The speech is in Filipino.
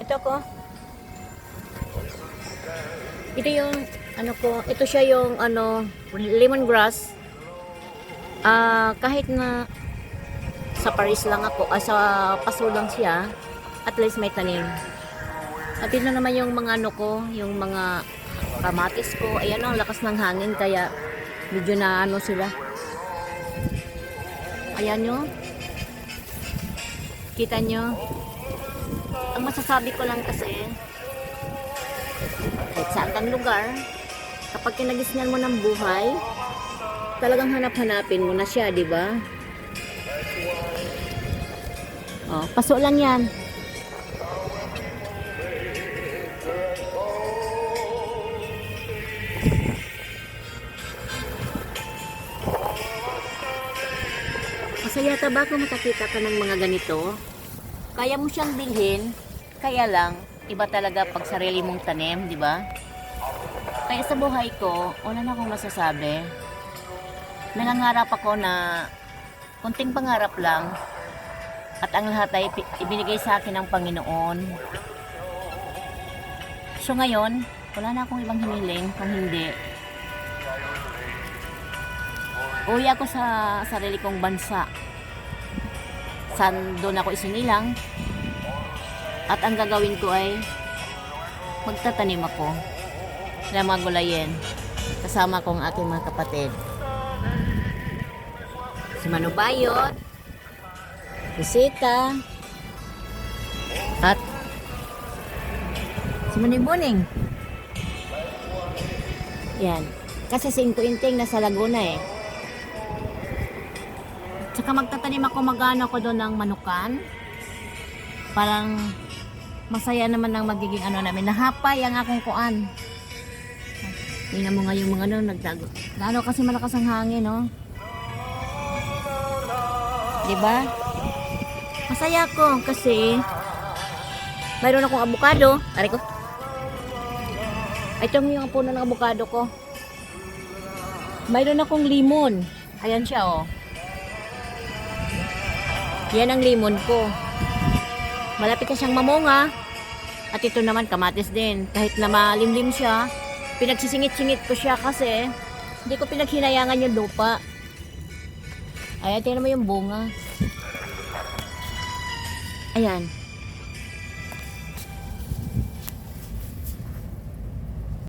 Ito ko. Ito yung ano ko, ito siya yung ano, lemongrass. Kahit na sa Paris lang ako, sa Paso lang siya, at least may tanim. At ito naman yung mga ano ko, yung mga kamatis ko. Ayan ang lakas ng hangin kaya medyo na ano sila. Ayan nyo. Kita nyo. Ang masasabi ko lang kasi, kahit saan kang lugar, kapag kinagisnan mo ng buhay, talagang hanap-hanapin mo na siya, di ba? Oh, paso lang yan. Masaya ka ba kung makakita ka ng mga ganito? Kaya mo siyang bilhin, kaya lang, iba talaga pag sarili mong tanim, di ba? Kaya sa buhay ko, wala na akong masasabi. Nangangarap ako na konting pangarap lang at ang lahat ay ibinigay sa akin ng Panginoon. So ngayon, wala na akong ibang hiniling kung hindi. Uwi ako sa sarili kong bansa. Saan doon ako isinilang. At ang gagawin ko ay magtatanim ako ng mga gulayin. Kasama ko ang aking mga kapatid. Si Manubayot, Bisita, at si Manibuning. Yan. Kasi si Inting nasa Laguna eh. Tsaka magtatanim ako, magano ko doon ng manukan. Parang masaya naman ang magiging ano namin. Nahapay ang akong kuan. Tingnan mo nga yung mga ano, nagtago. Lalo kasi malakas ang hangin, no? Diba? Masaya ako kasi mayroon akong avocado. Ari ko. Ito yung puno ng avocado ko. Mayroon akong limon. Ayan siya, oh. Yan ang limon ko. Malapit na siyang mamunga. At ito naman kamatis din. Kahit na malimlim siya, pinagsisingit-singit ko siya kasi hindi ko pinaghinayangan yung lupa. Ayan, tingnan mo yung bunga. Ayan.